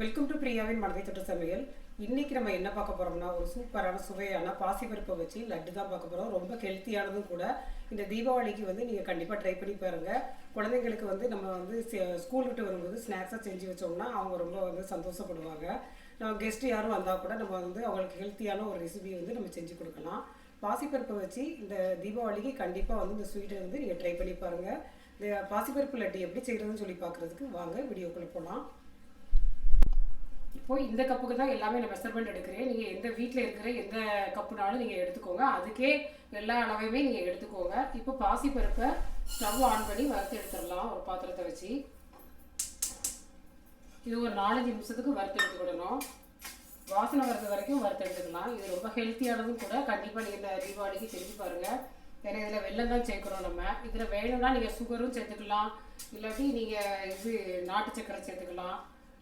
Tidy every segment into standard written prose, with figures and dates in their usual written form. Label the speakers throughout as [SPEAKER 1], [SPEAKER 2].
[SPEAKER 1] Welcome to பிரியாவின் மனதை தொட்டு சமையல். இன்னைக்கு நம்ம என்ன பார்க்க போறோம்னா, ஒரு சூப்பரான சுவையான பாசிப்பருப்பை வச்சு லட்டு தான் பார்க்க போறோம். ரொம்ப ஹெல்த்தியானதும் கூட. இந்த தீபாவளிக்கு நீங்க கண்டிப்பா ட்ரை பண்ணி பாருங்க. குழந்தைங்களுக்கு நம்ம ஸ்கூல் விட்டு வரும்போது ஸ்நாக்ஸா செஞ்சு வச்சோம்னா அவங்க ரொம்ப சந்தோஷப்படுவாங்க. நம்ம கெஸ்ட் யாரும் வந்தா கூட நம்ம அவங்களுக்கு ஹெல்த்தியான ஒரு ரெசிபி நம்ம செஞ்சு கொடுக்கலாம். பாசிப்பருப்பை வச்சு இந்த தீபாவளிக்கு கண்டிப்பா இந்த ஸ்வீட்டை நீங்க ட்ரை பண்ணி பாருங்க. இந்த பாசிப்பருப்பு லட்டு எப்படி செய்யறதுன்னு சொல்லி பார்க்கறதுக்கு வாங்க வீடியோக்குள்ள போகலாம். இப்போ இந்த கப்புக்கு தான் எல்லாமே நான் மெஷர்மெண்ட் எடுக்கிறேன். நீங்கள் எந்த வீட்டில் இருக்கிற எந்த கப்புனாலும் நீங்கள் எடுத்துக்கோங்க. அதுக்கே எல்லா அளவையுமே நீங்கள் எடுத்துக்கோங்க. இப்போ பாசிப்பருப்பை ஸ்டவ் ஆன் பண்ணி வறுத்து எடுத்துடலாம். ஒரு பாத்திரத்தை வச்சு இது ஒரு 4-5 நிமிஷத்துக்கு வறுத்து எடுத்துக்கிடணும். வாசனை வர்றது வரைக்கும் வறுத்து எடுத்துக்கலாம். இது ரொம்ப ஹெல்த்தியானதும் கூட. கண்டிப்பாக நீங்கள் இந்த தீபாவளிக்கு செஞ்சு பாருங்கள். ஏன்னா இதில் வெல்லம் தான் சேர்க்குறோம். நம்ம இதில் வேணும்னா நீங்கள் சுகரும் சேர்த்துக்கலாம், இல்லாட்டி நீங்கள் நாட்டு சக்கரை சேர்த்துக்கலாம்,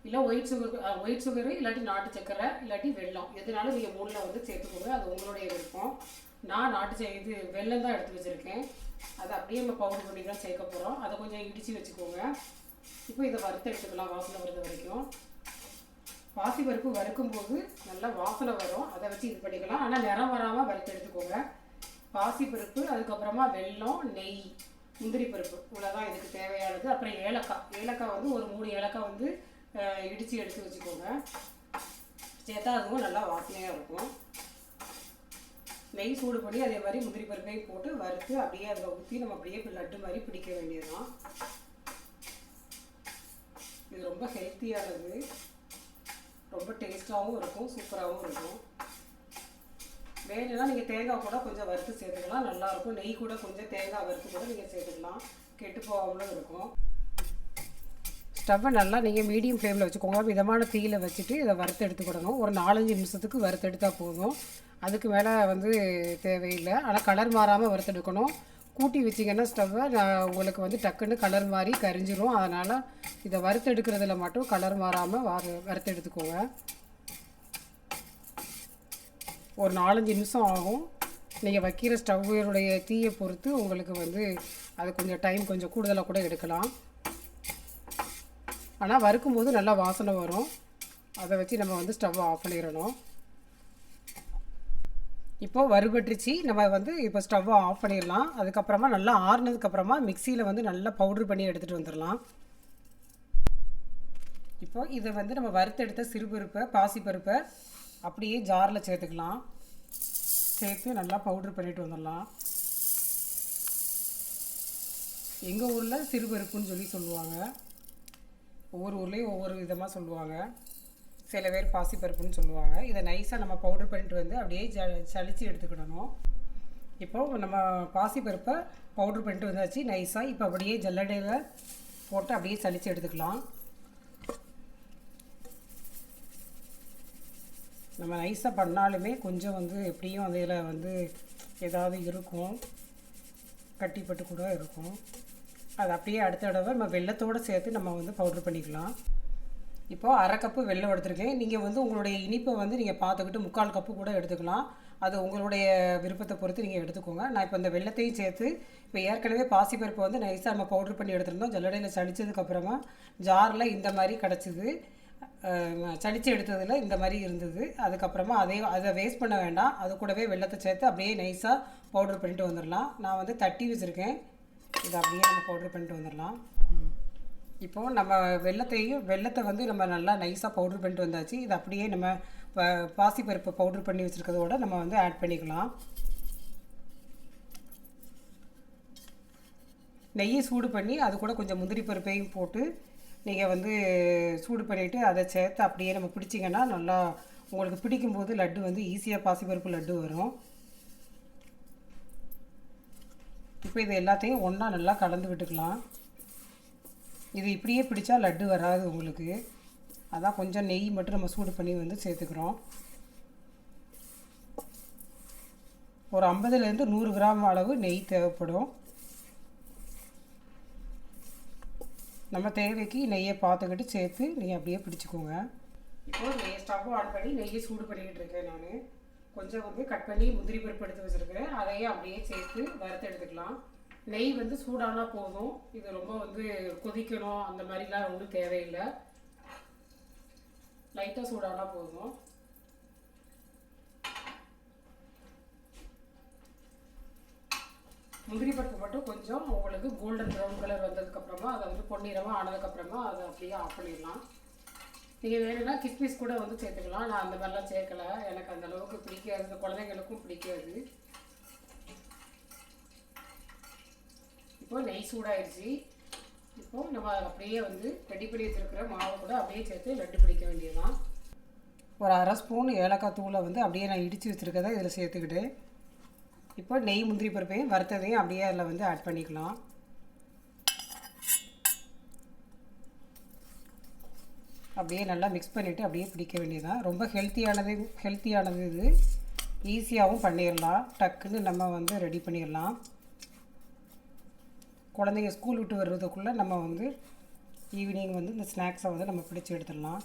[SPEAKER 1] இல்லை ஒயிட் சுகரு இல்லாட்டி நாட்டு சக்கரை இல்லாட்டி வெல்லம், எதுனாலும் நீங்கள் மூணில் சேர்த்துக்கோங்க. அது உங்களுடைய விருப்பம். நான் வெல்லம் தான் எடுத்து வச்சுருக்கேன். அதை அப்படியே நம்ம பவுடர் பண்ணி தான் சேர்க்க போகிறோம். அதை கொஞ்சம் இடித்து வச்சுக்கோங்க. இப்போ இதை வறுத்து எடுத்துக்கலாம். வாசனை வர்றது வரைக்கும். பாசிப்பருப்பு வறுக்கும்போது நல்லா வாசனை வரும். அதை வச்சு இது பண்ணிக்கலாம். ஆனால் நிறம் வராமல் வறுத்து எடுத்துக்கோங்க. பாசிப்பருப்பு, அதுக்கப்புறமா வெல்லம், நெய், முந்திரி பருப்பு, இவ்வளோதான் இதுக்கு தேவையானது. அப்புறம் ஏலக்காய் ஒரு 3 ஏலக்காய் இடித்து எடுத்து வச்சுக்கோங்க. சேர்த்தா அதுவும் நல்லா வாசனையாக இருக்கும். நெய் சூடு பண்ணி அதே மாதிரி முந்திரி பருப்பையும் போட்டு வறுத்து அப்படியே அதில் ஊற்றி நம்ம அப்படியே லட்டு மாதிரி பிடிக்க வேண்டியதுதான். இது ரொம்ப ஹெல்த்தியானது, ரொம்ப டேஸ்ட்டாகவும் இருக்கும், சூப்பராகவும் இருக்கும். வேணும்னா நீங்கள் தேங்காய் கூட கொஞ்சம் வறுத்து சேர்த்துக்கலாம், நல்லாயிருக்கும். நெய் கூட கொஞ்சம் தேங்காய் வறுத்து கூட நீங்கள் சேர்த்துக்கலாம், கெட்டு போகாமலும் இருக்கும். ஸ்டவ்வை நல்லா நீங்கள் மீடியம் ஃப்ளேமில் வச்சுக்கோங்க. மிதமான தீயில் வச்சுட்டு இதை வறுத்து எடுத்துக்கிடணும். ஒரு 4-5 நிமிஷத்துக்கு வறுத்து எடுத்தால் போதும். அதுக்கு மேலே தேவையில்லை. ஆனால் கலர் மாறாமல் வறுத்தெடுக்கணும். கூட்டி வச்சிங்கன்னா ஸ்டவ்வை உங்களுக்கு டக்குன்னு கலர் மாறி கரிஞ்சிரும். அதனால் இதை வறுத்து எடுக்கிறதுல மட்டும் கலர் மாறாமல் வறுத்து எடுத்துக்கோங்க. ஒரு 4-5 நிமிஷம் ஆகும். நீங்கள் வைக்கிற ஸ்டவ்வுடைய தீயை பொறுத்து உங்களுக்கு அது கொஞ்சம் டைம் கொஞ்சம் கூடுதலாக கூட எடுக்கலாம். ஆனால் வறுக்கும்போது நல்லா வாசனை வரும். அதை வச்சு நம்ம ஸ்டவ்வை ஆஃப் பண்ணிடணும். இப்போது வறுபட்டுருச்சு. நம்ம இப்போ ஸ்டவ்வை ஆஃப் பண்ணிடலாம். அதுக்கப்புறமா நல்லா ஆறுனதுக்கப்புறமா மிக்சியில் நல்லா பவுட்ரு பண்ணி எடுத்துகிட்டு வந்துடலாம். இப்போது இதை நம்ம வறுத்தெடுத்த சிறுபருப்பை, பாசிப்பருப்பை அப்படியே ஜாரில் சேர்த்துக்கலாம். சேர்த்து நல்லா பவுட்ரு பண்ணிட்டு வந்துடலாம். எங்கள் ஊரில் சிறுபருப்புன்னு சொல்லி சொல்லுவாங்க. ஒவ்வொரு ஊர்லேயும் ஒவ்வொரு விதமாக சொல்லுவாங்க. சில பேர் பாசிப்பருப்புன்னு சொல்லுவாங்க. இதை நைஸாக நம்ம பவுடர் பண்ணிட்டு அப்படியே சளிச்சு எடுத்துக்கிடணும். இப்போது நம்ம பாசிப்பருப்பை பவுட்ரு பண்ணிட்டு வந்தாச்சு நைஸாக. இப்போ அப்படியே ஜல்லடையில் போட்டு அப்படியே சளிச்சு எடுத்துக்கலாம். நம்ம நைஸாக பண்ணாலுமே கொஞ்சம் எப்படியும் அதில் ஏதாவது இருக்கும், கட்டிப்பட்டு கூட இருக்கும். அது அப்படியே அடுத்த தடவை நம்ம வெல்லத்தோடு சேர்த்து நம்ம பவுட்ரு பண்ணிக்கலாம். இப்போது 1/2 கப்பு வெல்லம் எடுத்துருக்கேன். நீங்கள் உங்களுடைய இனிப்பை நீங்கள் பார்த்துக்கிட்டு 3/4 கப்பு கூட எடுத்துக்கலாம். அது உங்களுடைய விருப்பத்தை பொறுத்து நீங்கள் எடுத்துக்கோங்க. நான் இப்போ இந்த வெல்லத்தையும் சேர்த்து இப்போ ஏற்கனவே பாசிப்பருப்பு நைஸாக நம்ம பவுட்ரு பண்ணி எடுத்துருந்தோம். ஜல்லடையில் சளிச்சதுக்கப்புறமா ஜாரில் இந்த மாதிரி கிடச்சிது. சளிச்சு எடுத்ததில் இந்த மாதிரி இருந்தது. அதுக்கப்புறமா அதை வேஸ்ட் பண்ண வேண்டாம். அது கூடவே வெல்லத்தை சேர்த்து அப்படியே நைஸாக பவுட்ரு பண்ணிட்டு வந்துடலாம். நான் தட்டி வச்சுருக்கேன். இதை அப்படியே நம்ம பவுட்ரு பண்ணிட்டு வந்துடலாம். இப்போது நம்ம வெல்லத்தை நம்ம நல்லா நைஸாக பவுட்ரு பண்ணிட்டு வந்தாச்சு. இதை அப்படியே நம்ம பாசிப்பருப்பை பவுட்ரு பண்ணி வச்சுருக்கிறதோட நம்ம ஆட் பண்ணிக்கலாம். நெய்யை சூடு பண்ணி அது கூட கொஞ்சம் முந்திரி பருப்பையும் போட்டு நீங்கள் சூடு பண்ணிவிட்டு அதை சேர்த்து அப்படியே நம்ம பிடிச்சிங்கன்னா நல்லா உங்களுக்கு பிடிக்கும்போது லட்டு ஈஸியாக பாசிப்பருப்பு லட்டு வரும். இப்போ இது எல்லாத்தையும் ஒன்றா நல்லா கலந்து விட்டுக்கலாம். இது இப்படியே பிடிச்சா லட்டு வராது உங்களுக்கு. அதான் கொஞ்சம் நெய் மட்டும் நம்ம சூடு பண்ணி சேர்த்துக்கிறோம். ஒரு 50-100 கிராம் அளவு நெய் தேவைப்படும். நம்ம தேவைக்கு நெய்யை பார்த்துக்கிட்டு சேர்த்து நீங்கள் அப்படியே பிடிச்சிக்கோங்க. இப்போது ஸ்டவ் ஆன் பண்ணி நெய்யை சூடு பண்ணிக்கிட்டு இருக்கேன். நான் கொஞ்சம் கட் பண்ணி முந்திரி பருப்பு எடுத்து வச்சுருக்கிறேன். அதையும் அப்படியே சேர்த்து வறுத்து எடுத்துக்கலாம். நெய் சூடானால் போதும். இது ரொம்ப கொதிக்கணும் அந்த மாதிரிலாம் ஒன்றும் தேவையில்லை. லைட்டாக சூடானா போதும். முந்திரி பருப்பு மட்டும் கொஞ்சம் உங்களுக்கு கோல்டன் ப்ரௌன் கலர் வந்ததுக்கப்புறமா அதை வந்து பொன்னிறமாக ஆனதுக்கப்புறமா அதை அப்படியே ஆஃப் பண்ணிடலாம். நீங்கள் வேணும்னா கிஸ்மிஸ் கூட வந்து சேர்த்துக்கலாம். நான் அந்த மாதிரிலாம் சேர்க்கலை, எனக்கு அந்த அளவுக்கு பிடிக்காது, இந்த குழந்தைங்களுக்கும் பிடிக்காது. இப்போ நெய் சூடாயிடுச்சு. இப்போது நம்ம அதை அப்படியே வந்து ரெடி பண்ணி வச்சுருக்கிற மாவு கூட அப்படியே சேர்த்து லட்டு பிடிக்க வேண்டியதுதான். ஒரு அரை ஸ்பூன் ஏலக்காய் தூளை வந்து அப்படியே நான் இடித்து வச்சுருக்கதை இதில் சேர்த்துக்கிட்டு இப்போ நெய் முந்திரி பருப்பையும் வறுத்ததையும் அப்படியே அதில் வந்து ஆட் பண்ணிக்கலாம். அப்படியே நல்லா மிக்ஸ் பண்ணிவிட்டு அப்படியே பிடிக்க வேண்டியதுதான். ரொம்ப ஹெல்த்தியானது இது. ஈஸியாகவும் பண்ணிடலாம், டக்குன்னு நம்ம வந்து ரெடி பண்ணிடலாம். குழந்தைங்க ஸ்கூல் விட்டு வர்றதுக்குள்ளே நம்ம வந்து ஈவினிங் வந்து இந்த ஸ்நாக்ஸை வந்து நம்ம பிடிச்சி எடுத்துடலாம்.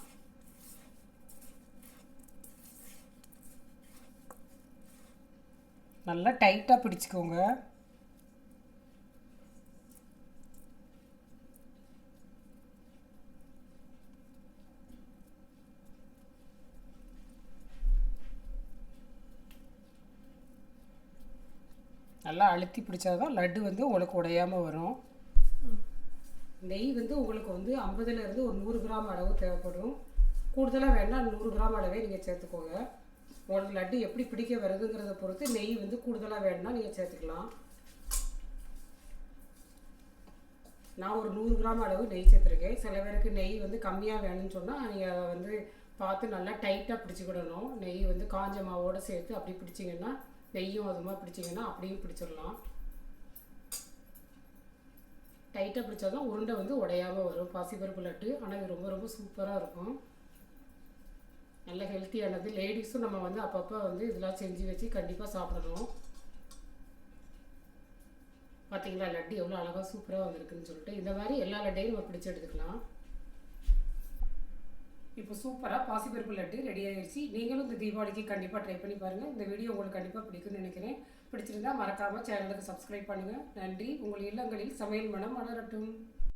[SPEAKER 1] நல்லா டைட்டாக பிடிச்சிக்கோங்க. நல்லா அழுத்தி பிடிச்சாதான் லட்டு வந்து உங்களுக்கு உடையாமல் வரும். நெய் வந்து உங்களுக்கு வந்து 50லேருந்து ஒரு 100 கிராம் அளவு தேவைப்படும். கூடுதலாக வேணால் 100 கிராம் அளவே நீங்கள் சேர்த்துக்கோங்க. உங்களுக்கு லட்டு எப்படி பிடிக்க வருதுங்கிறத பொறுத்து நெய் வந்து கூடுதலாக வேணும்னா நீங்கள் சேர்த்துக்கலாம். நான் ஒரு 100 கிராம் அளவு நெய் சேர்த்துருக்கேன். சில பேருக்கு நெய் வந்து கம்மியாக வேணும்னு சொன்னால் நீங்கள் அதை வந்து பார்த்து நல்லா டைட்டாக பிடிச்சிக்கிடணும். நெய் வந்து காஞ்ச மாவோடு சேர்த்து அப்படி பிடிச்சிங்கன்னா, நெய்யும் அதுமாக பிடிச்சிங்கன்னா அப்படியும் பிடிச்சிடலாம். டைட்டாக பிடிச்சா தான் உருண்டை வந்து உடையாமல் வரும் பாசிப்பருப்பு லட்டு. ஆனால் இது ரொம்ப ரொம்ப சூப்பராக இருக்கும், நல்ல ஹெல்த்தியானது. லேடிஸும் நம்ம வந்து அப்பப்போ வந்து இதெல்லாம் செஞ்சு வச்சு கண்டிப்பாக சாப்பிடணும். பார்த்தீங்களா லட்டு எவ்வளோ அழகாக சூப்பராக வந்திருக்குன்னு சொல்லிட்டு. இந்த மாதிரி எல்லா லட்டையும் நம்ம பிடிச்சி எடுத்துக்கலாம். இப்போ சூப்பராக பாசிப்பருப்பு லட்டு ரெடி ஆகிடுச்சு. நீங்களும் இந்த தீபாவளிக்கு கண்டிப்பாக ட்ரை பண்ணி பாருங்கள். இந்த வீடியோ உங்களுக்கு கண்டிப்பாக பிடிக்கும்னு நினைக்கிறேன். பிடிச்சிருந்தா மறக்காமல் சேனலுக்கு சப்ஸ்கிரைப் பண்ணுங்கள். நன்றி. உங்கள் இல்லங்களில் சமையல் மனம் மலரட்டும்.